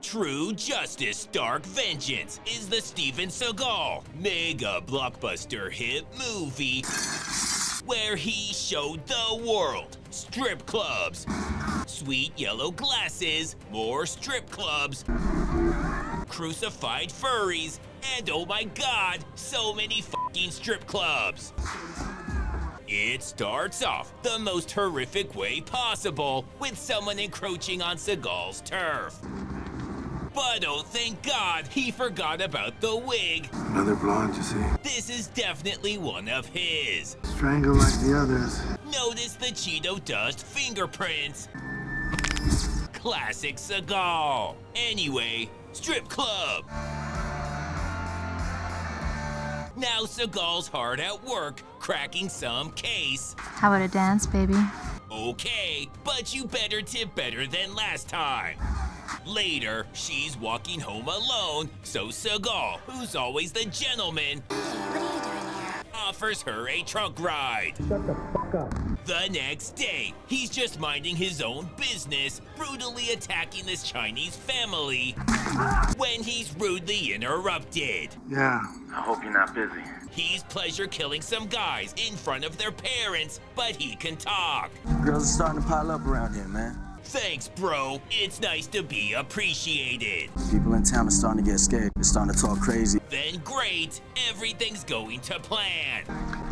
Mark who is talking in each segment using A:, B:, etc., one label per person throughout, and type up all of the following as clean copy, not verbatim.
A: True Justice Dark Vengeance is the Steven Seagal mega blockbuster hit movie where he showed the world strip clubs, sweet yellow glasses, more strip clubs, crucified furries, and oh my god, so many fucking strip clubs. It starts off the most horrific way possible with someone encroaching on Seagal's turf. But oh, thank God he forgot about the wig.
B: Another blonde, you see.
A: This is definitely one of his.
B: Strangled like the others.
A: Notice the Cheeto dust fingerprints. Classic Seagal. Anyway, strip club. Now Seagal's hard at work, cracking some case.
C: How about a dance, baby?
A: Okay, but you better tip better than last time. Later, she's walking home alone, so Seagal, who's always the gentleman, offers her a trunk ride.
D: Shut the fuck up.
A: The next day, he's just minding his own business, brutally attacking this Chinese family, when he's rudely interrupted.
B: Yeah.
E: I hope you're not busy.
A: He's pleasure killing some guys in front of their parents, but he can talk.
E: Girls are starting to pile up around here, man.
A: Thanks, bro. It's nice to be appreciated.
E: People in town are starting to get scared. They're starting to talk crazy.
A: Then great, everything's going to plan.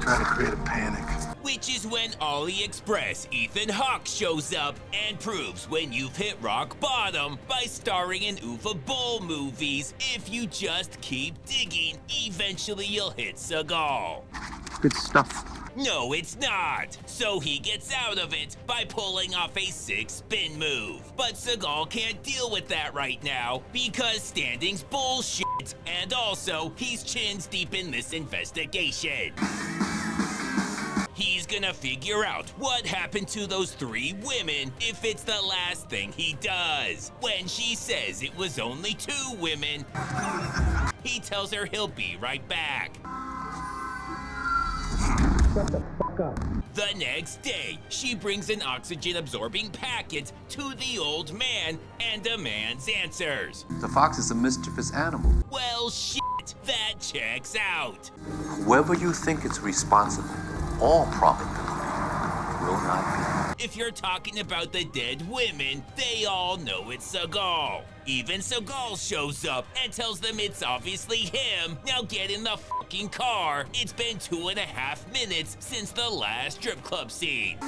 B: Try to create a panic.
A: Which is when AliExpress Ethan Hawke shows up and proves when you've hit rock bottom by starring in Uwe Boll movies. If you just keep digging, eventually you'll hit Seagal.
B: Good stuff.
A: No, it's not. So he gets out of it by pulling off a sick spin move. But Seagal can't deal with that right now because standing's bullshit. And also, he's chins deep in this investigation. He's gonna figure out what happened to those 3 women if it's the last thing he does. When she says it was only 2 women, he tells her he'll be right back.
D: Shut the fuck up.
A: The next day, she brings an oxygen-absorbing packet to the old man and demands answers.
F: The fox is a mischievous animal.
A: Well, shit, that checks out.
F: Whoever you think is responsible, all probability will not be.
A: If you're talking about the dead women, they all know it's Seagal. Even Seagal shows up and tells them it's obviously him. Now get in the fucking car. It's been 2.5 minutes since the last strip club scene.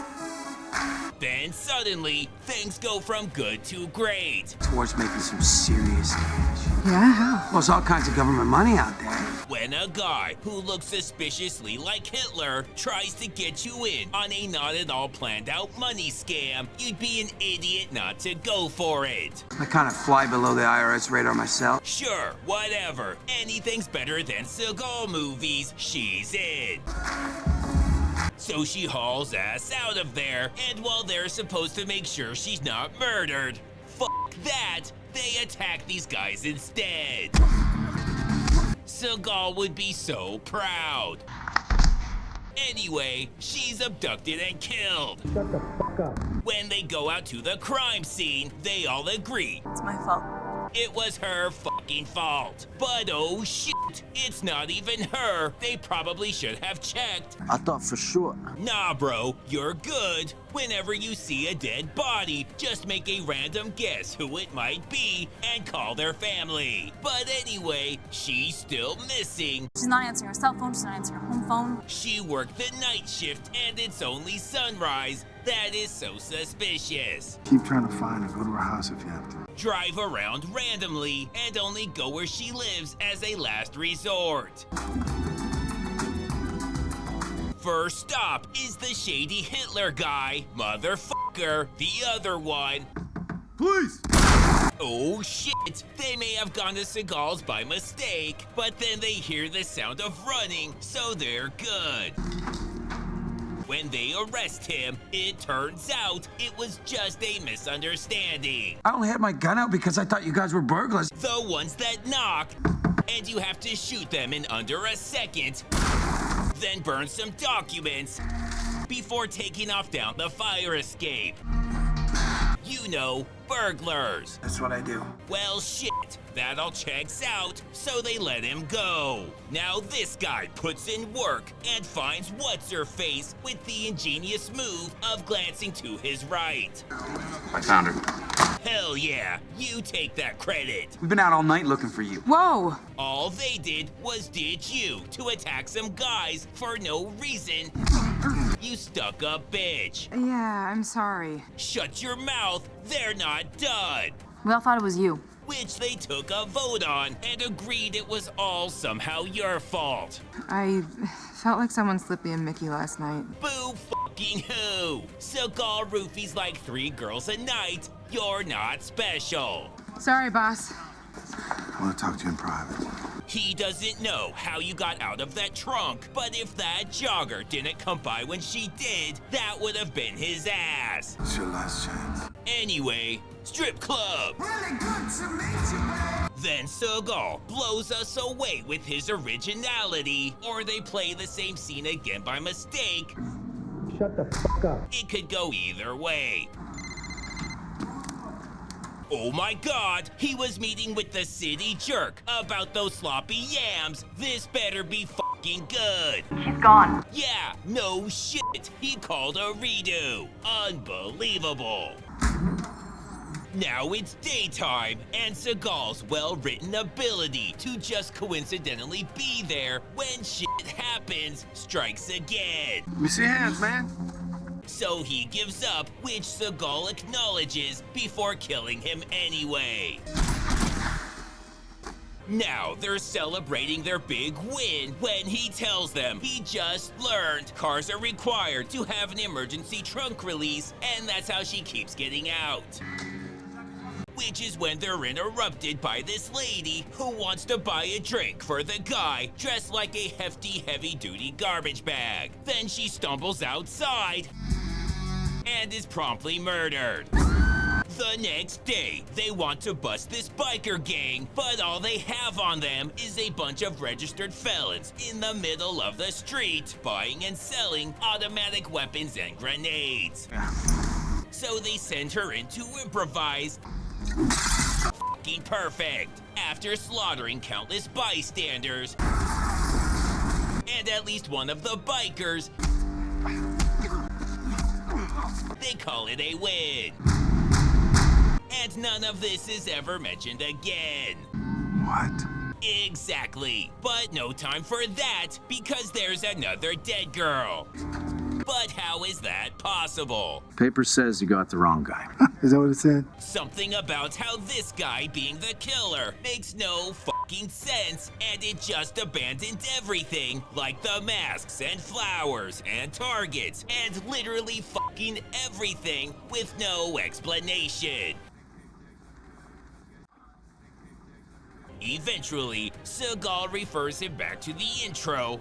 A: Then suddenly, things go from good to great.
G: Towards making some serious cash.
D: Yeah?
G: Well, there's all kinds of government money out there.
A: When a guy who looks suspiciously like Hitler tries to get you in on a not at all planned out money scam, you'd be an idiot not to go for it.
G: I kind of fly below the IRS radar myself.
A: Sure, whatever. Anything's better than Seagal movies. She's in. So she hauls ass out of there, and while they're supposed to make sure she's not murdered, fuck that, they attack these guys instead. Seagal would be so proud. Anyway, she's abducted and killed.
D: Shut the fuck up.
A: When they go out to the crime scene, they all agree
C: It's my fault.
A: it was her fucking fault. But oh shit, it's not even her. They probably should have checked.
E: I thought for sure.
A: Nah, bro, you're good. Whenever you see a dead body, just make a random guess who it might be and call their family. But anyway, she's still missing.
C: She's not answering her cell phone. She's not answering her home phone.
A: She worked the night shift and it's only sunrise. That is so suspicious.
B: Keep trying to find her. Go to her house if you have to.
A: Drive around randomly and only go where she lives as a last resort. First stop is the shady Hitler guy, motherfucker, the other one.
B: Police!
A: Oh shit, they may have gone to Seagal's by mistake, but then they hear the sound of running, so they're good. When they arrest him, it turns out it was just a misunderstanding.
G: I only had my gun out because I thought you guys were burglars.
A: The ones that knock, and you have to shoot them in under a second, then burn some documents before taking off down the fire escape. You know, burglars.
G: That's what I do.
A: Well, shit, that all checks out, so they let him go. Now this guy puts in work and finds what's-her-face with the ingenious move of glancing to his right.
H: I found her.
A: Hell yeah, you take that credit.
G: We've been out all night looking for you.
I: Whoa!
A: All they did was ditch you to attack some guys for no reason. You stuck-up bitch.
I: Yeah, I'm sorry.
A: Shut your mouth, they're not done.
C: We all thought it was you.
A: Which they took a vote on and agreed it was all somehow your fault.
I: I felt like someone slipped me a Mickey last night.
A: Boo fucking who? Seagal roofies like 3 girls a night. You're not special.
I: Sorry, boss.
B: I want to talk to you in private.
A: He doesn't know how you got out of that trunk, but if that jogger didn't come by when she did, that would have been his ass.
B: It's your last chance.
A: Anyway, strip club.
B: Really good to meet you, man.
A: Then Seagal blows us away with his originality, or they play the same scene again by mistake.
D: Shut the fuck up.
A: It could go either way. Oh my god, he was meeting with the city jerk about those sloppy yams. This better be fucking good.
C: She's gone.
A: Yeah, no shit. He called a redo. Unbelievable. Now it's daytime, and Seagal's well-written ability to just coincidentally be there when shit happens strikes again.
B: Let me see your hands, man.
A: So he gives up, which Seagal acknowledges before killing him anyway. Now they're celebrating their big win when he tells them he just learned cars are required to have an emergency trunk release, and that's how she keeps getting out. Which is when they're interrupted by this lady who wants to buy a drink for the guy dressed like a hefty, heavy-duty garbage bag. Then she stumbles outside and is promptly murdered. The next day, they want to bust this biker gang, but all they have on them is a bunch of registered felons in the middle of the street, buying and selling automatic weapons and grenades. So they send her in to improvise. Fucking perfect. After slaughtering countless bystanders and at least one of the bikers, they call it a win. And none of this is ever mentioned again.
B: What?
A: Exactly. But no time for that because there's another dead girl. But how is that possible?
E: Paper says you got the wrong guy.
B: Is that what it said?
A: Something about how this guy being the killer makes no fucking sense, and it just abandoned everything, like the masks and flowers and targets and literally fucking everything with no explanation. Eventually, Seagal refers him back to the intro.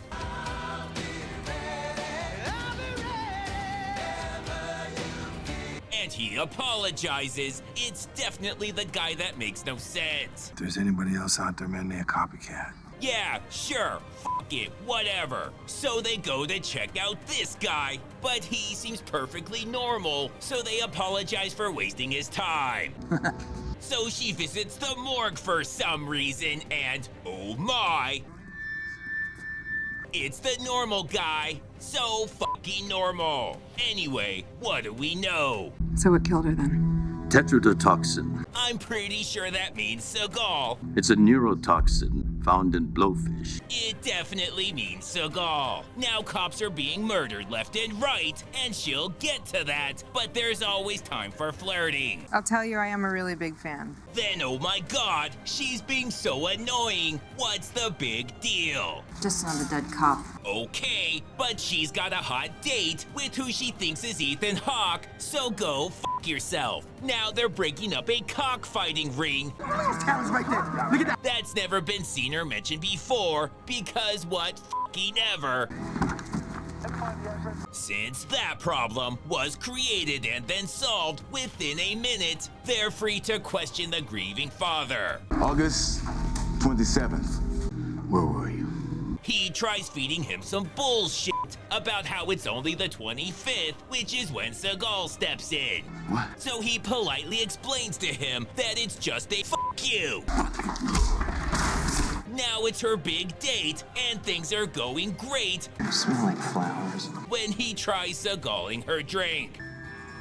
A: And he apologizes. It's definitely the guy that makes no sense.
B: If there's anybody else out there, man, they're a copycat.
A: Yeah, sure, fuck it, whatever. So they go to check out this guy, but he seems perfectly normal, so they apologize for wasting his time. So she visits the morgue for some reason, and oh my, it's the normal guy. So fucking normal. Anyway, what do we know?
I: So what killed her then?
H: Tetrodotoxin.
A: I'm pretty sure that means Seagal.
H: It's a neurotoxin found in blowfish.
A: It definitely means Seagal. Now cops are being murdered left and right, and she'll get to that, but there's always time for flirting.
I: I'll tell you, I am a really big fan.
A: Then, oh my god, she's being so annoying. What's the big deal?
C: Just another dead cop.
A: Okay, but she's got a hot date with who she thinks is Ethan Hawke, so go fuck yourself. Now they're breaking up a cockfighting ring.
G: Talon's right there. Look at that.
A: That's never been seen or mentioned before, because what fucking ever. Since that problem was created and then solved within a minute, they're free to question the grieving father.
B: August 27th. Where were you?
A: He He tries feeding him some bullshit about how it's only the 25th, which is when Seagal steps in.
H: What?
A: So he politely explains to him that it's just a fuck you. Now it's her big date, and things are going great
G: You smell like flowers.
A: when he tries Seagaling her drink.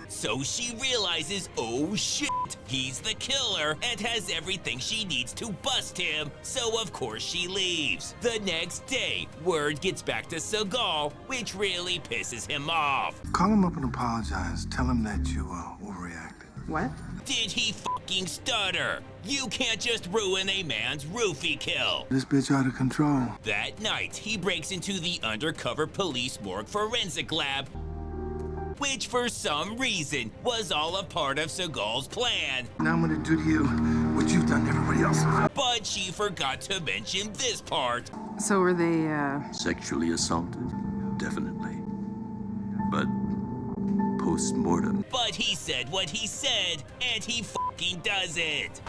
A: So she realizes, oh shit, he's the killer and has everything she needs to bust him, so of course she leaves. The next day, word gets back to Seagal, which really pisses him off.
B: Call him up and apologize. Tell him that you overreacted.
I: What?
A: Did he fucking stutter? You can't just ruin a man's roofie kill.
B: This bitch out of control.
A: That night, he breaks into the undercover police morgue forensic lab, which for some reason was all a part of Seagal's plan.
B: Now I'm gonna do to you what you've done to everybody else.
A: But she forgot to mention this part.
I: So were they,
H: Sexually assaulted? Definitely. But post-mortem.
A: But he said what he said, and he fucking does it.